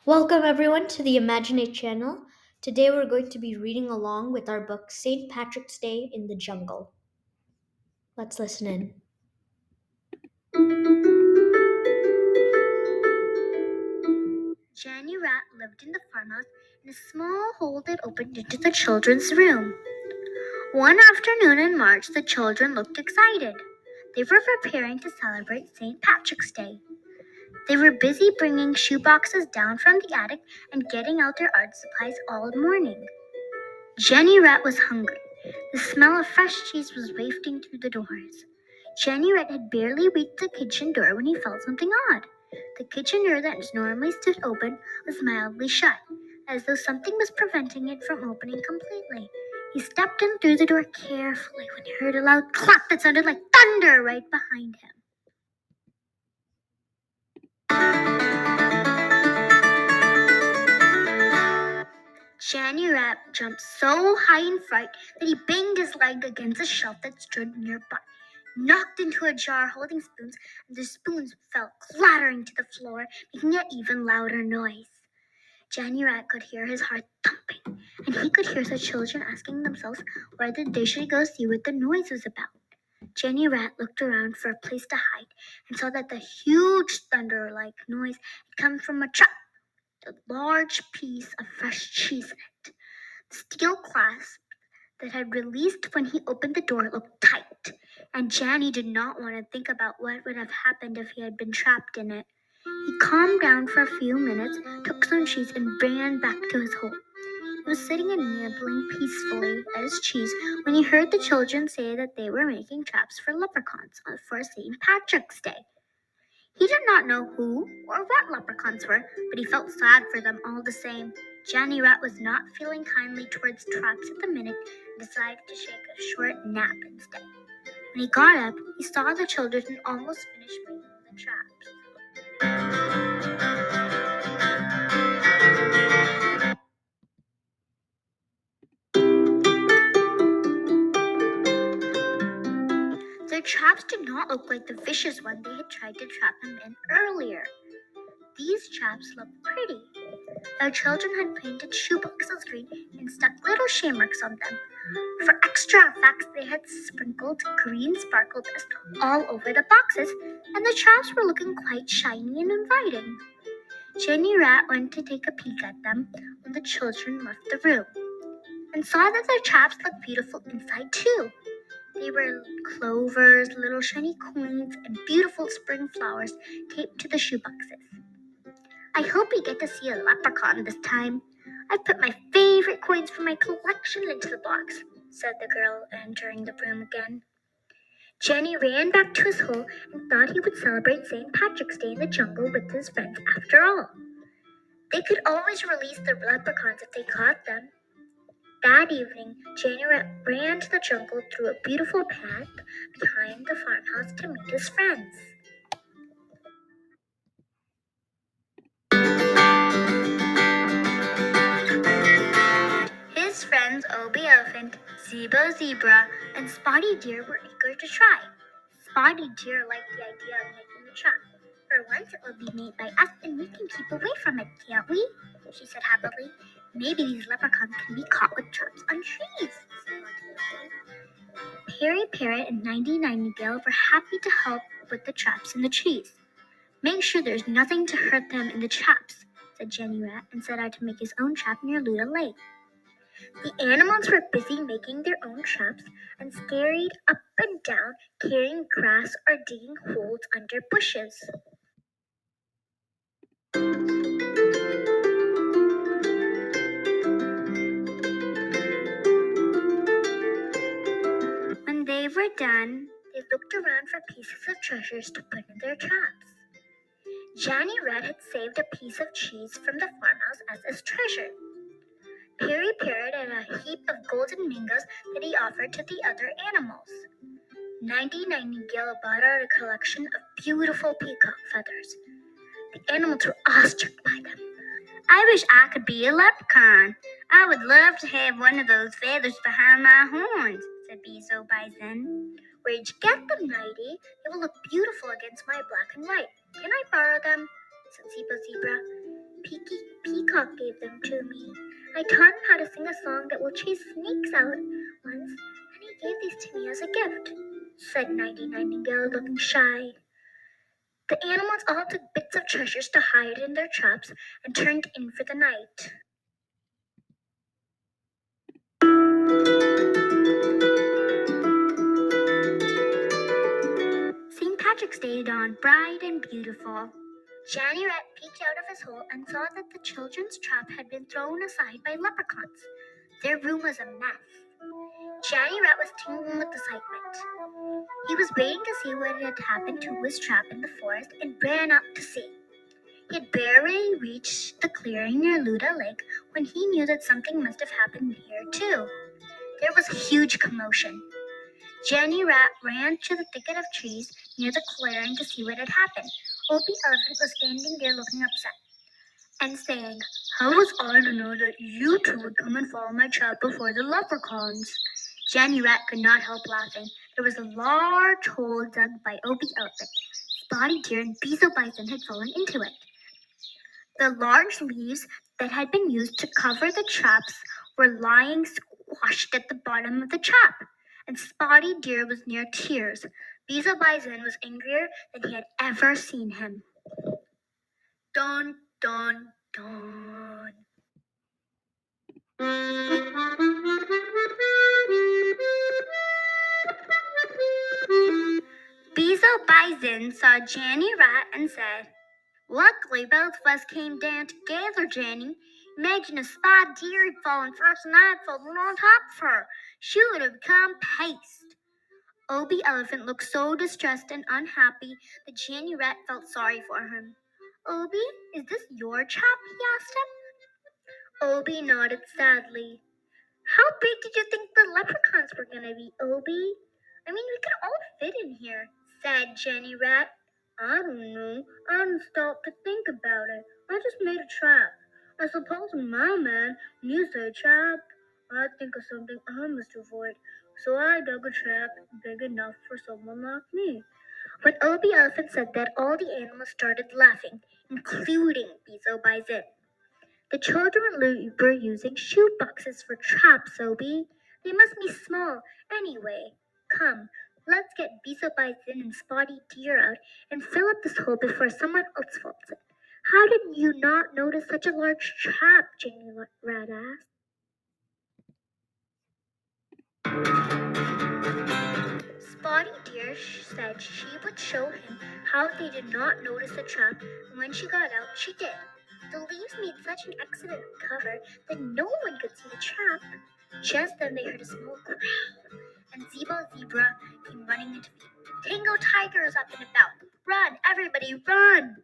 Welcome everyone to the Imaginate channel. Today we're going to be reading along with our book St. Patrick's Day in the Jungle. Let's listen in. Janny Rat lived in the farmhouse in a small hole that opened into the children's room. One afternoon in March, the children looked excited. They were preparing to celebrate St. Patrick's Day. They were busy bringing shoeboxes down from the attic and getting out their art supplies all morning. Janny Rat was hungry. The smell of fresh cheese was wafting through the doors. Janny Rat had barely reached the kitchen door when he felt something odd. The kitchen door that normally stood open was mildly shut, as though something was preventing it from opening completely. He stepped in through the door carefully when he heard a loud clap that sounded like thunder right behind him. Janny Rat jumped so high in fright that he banged his leg against a shelf that stood nearby, knocked into a jar holding spoons, and the spoons fell clattering to the floor, making an even louder noise. Janny Rat could hear his heart thumping, and he could hear the children asking themselves whether they should go see what the noise was about. Janny Rat looked around for a place to hide and saw that the huge thunder-like noise had come from a trap, a large piece of fresh cheese in it. The steel clasp that had released when he opened the door looked tight, and Janny did not want to think about what would have happened if he had been trapped in it. He calmed down for a few minutes, took some cheese, and ran back to his hole. He was sitting and nibbling peacefully at his cheese when he heard the children say that they were making traps for leprechauns for St. Patrick's Day. He did not know who or what leprechauns were, but he felt sad for them all the same. Janny Rat was not feeling kindly towards traps at the minute and decided to take a short nap instead. When he got up, he saw the children had almost finished making the traps. Their traps did not look like the vicious one they had tried to trap him in earlier. These traps looked pretty. The children had painted shoeboxes green and stuck little shamrocks on them. For extra effects, they had sprinkled green sparkle dust all over the boxes, and the traps were looking quite shiny and inviting. Janny Rat went to take a peek at them when the children left the room, and saw that their traps looked beautiful inside too. They were clovers, little shiny coins, and beautiful spring flowers taped to the shoeboxes. I hope we get to see a leprechaun this time. I've put my favorite coins from my collection into the box, said the girl, entering the room again. Janny ran back to his hole and thought he would celebrate St. Patrick's Day in the jungle with his friends after all. They could always release the leprechauns if they caught them. That evening, Janny ran to the jungle through a beautiful path behind the farmhouse to meet his friends. His friends Obie Elephant, Zebo Zebra, and Spotty Deer were eager to try. Spotty Deer liked the idea of making the trap. For once it will be made by us and we can keep away from it, can't we? She said happily. Maybe these leprechauns can be caught with traps on trees, said Monty. Perry Parrot and 99 Gale were happy to help with the traps in the trees. Make sure there's nothing to hurt them in the traps, said Janny Rat, and set out to make his own trap near Luda Lake. The animals were busy making their own traps and scurried up and down, carrying grass or digging holes under bushes. When they were done, they looked around for pieces of treasures to put in their traps. Janny Rat had saved a piece of cheese from the farmhouse as his treasure. Perry Parrot had a heap of golden mangoes that he offered to the other animals. 99 Gale brought out a collection of beautiful peacock feathers. The animals were awestruck by them. I wish I could be a leprechaun. I would love to have one of those feathers behind my horns, said Bezo Bison. Where'd you get them, Nighty? They will look beautiful against my black and white. Can I borrow them? Said Zebra Zebra. Peacock gave them to me. I taught him how to sing a song that will chase snakes out once, and he gave these to me as a gift," said Nightingale, looking shy. The animals all took bits of treasures to hide in their traps and turned in for the night. St. Patrick's Day dawned bright and beautiful. Janny Rat peeked out of his hole and saw that the children's trap had been thrown aside by leprechauns. Their room was a mess. Janny Rat was tingling with excitement. He was waiting to see what had happened to his trap in the forest and ran out to see. He had barely reached the clearing near Luda Lake when he knew that something must have happened here too. There was a huge commotion. Janny Rat ran to the thicket of trees near the clearing to see what had happened. Opie Elephant was standing there looking upset and saying, "How was I to know that you two would come and follow my trap before the leprechauns?" Janny Rat could not help laughing. There was a large hole dug by Opie Elephant. Spotty Deer and Beetle Bison had fallen into it. The large leaves that had been used to cover the traps were lying squashed at the bottom of the trap, and Spotty Deer was near tears. Beetle Bison was angrier than he had ever seen him. Dun, dun, dun. Beetle Bison saw Janny Rat and said, "Luckily, both of us came down together, Janny. Imagine if Spotted Deer had fallen first and I'd fallen on top of her. She would have become paste." Opie Elephant looked so distressed and unhappy that Janny Rat felt sorry for him. "Opie, is this your trap?" he asked him. Opie nodded sadly. "How big did you think the leprechauns were going to be, Opie?" "I mean, we could all fit in here," said Janny Rat. "I don't know. I didn't stop to think about it. I just made a trap. I suppose in my mind, when you say trap, I think of something I must avoid. So I dug a trap big enough for someone like me." When Opie Elephant said that, all the animals started laughing, including Beetle Bison. "The children were using shoe boxes for traps, Opie. They must be small anyway. Come, let's get Beetle Bison and Spotty Deer out and fill up this hole before someone else fills it." "How did you not notice such a large trap?" Janny Rat asked. Spotty Deer said she would show him how they did not notice the trap, and when she got out, she did. The leaves made such an excellent cover that no one could see the trap. Just then they heard a small growl, and Zebra came running into view. "Tango Tiger is up and about! Run, everybody, run!"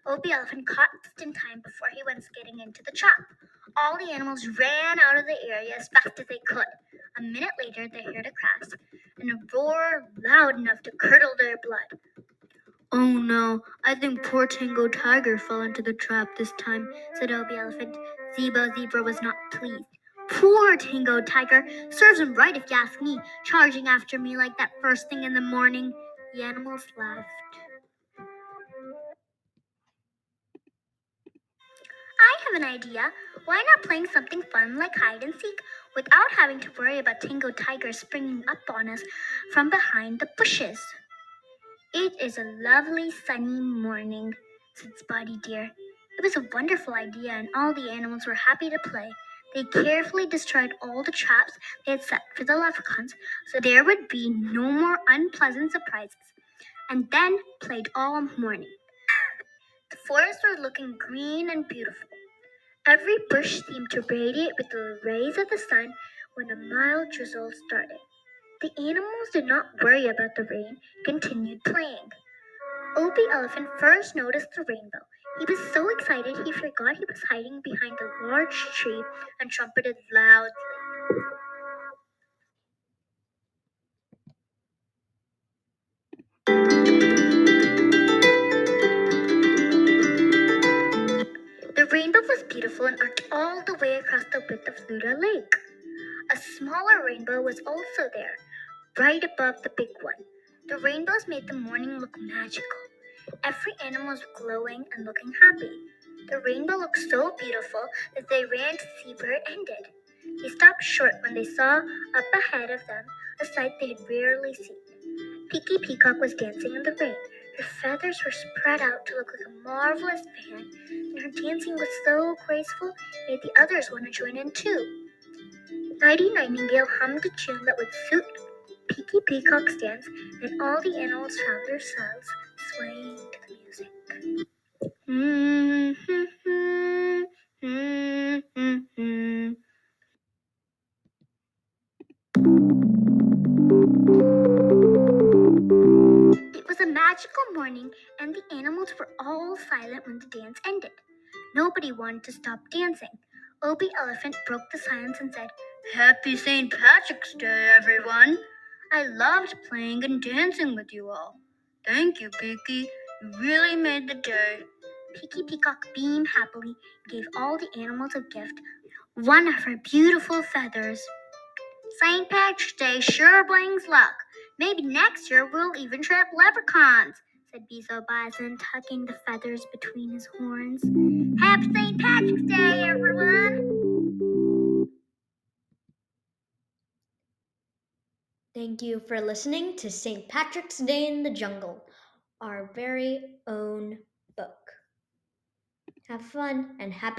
Opie Elephant caught just in time before he went skidding into the trap. All the animals ran out of the area as fast as they could. A minute later, they heard a crash and a roar loud enough to curdle their blood. "Oh no, I think poor Tango Tiger fell into the trap this time," said Opie Elephant. Zebra was not pleased. "Poor Tango Tiger! Serves him right if you ask me, charging after me like that first thing in the morning." The animals laughed. "I have an idea. Why not playing something fun like hide and seek without having to worry about Tango Tiger springing up on us from behind the bushes?" "It is a lovely sunny morning," said Spotty Deer. It was a wonderful idea, and all the animals were happy to play. They carefully destroyed all the traps they had set for the leprechauns, so there would be no more unpleasant surprises, and then played all morning. The forest was looking green and beautiful. Every bush seemed to radiate with the rays of the sun when a mild drizzle started. The animals did not worry about the rain, continued playing. Opie Elephant first noticed the rainbow. He was so excited he forgot he was hiding behind a large tree and trumpeted loudly. The rainbow was beautiful and arced all the way across the width of Luda Lake. A smaller rainbow was also there, right above the big one. The rainbows made the morning look magical. Every animal was glowing and looking happy. The rainbow looked so beautiful that they ran to see where it ended. They stopped short when they saw up ahead of them a sight they had rarely seen. Peaky Peacock was dancing in the rain. Her feathers were spread out to look like a marvelous fan, and her dancing was so graceful it made the others want to join in too. Nighty Nightingale hummed a tune that would suit Peaky Peacock's dance, and all the animals found themselves swaying to the music. It was a magical morning, and the animals were all silent when the dance ended. Nobody wanted to stop dancing. Obie Elephant broke the silence and said, "Happy St. Patrick's Day, everyone! I loved playing and dancing with you all. Thank you, Peaky. You really made the day." Peaky Peacock beamed happily and gave all the animals a gift, one of her beautiful feathers. "St. Patrick's Day sure brings luck. Maybe next year we'll even trap leprechauns," said Bezo Bison, tucking the feathers between his horns. "Happy St. Patrick's Day, everyone!" Thank you for listening to St. Patrick's Day in the Jungle, our very own book. Have fun and happy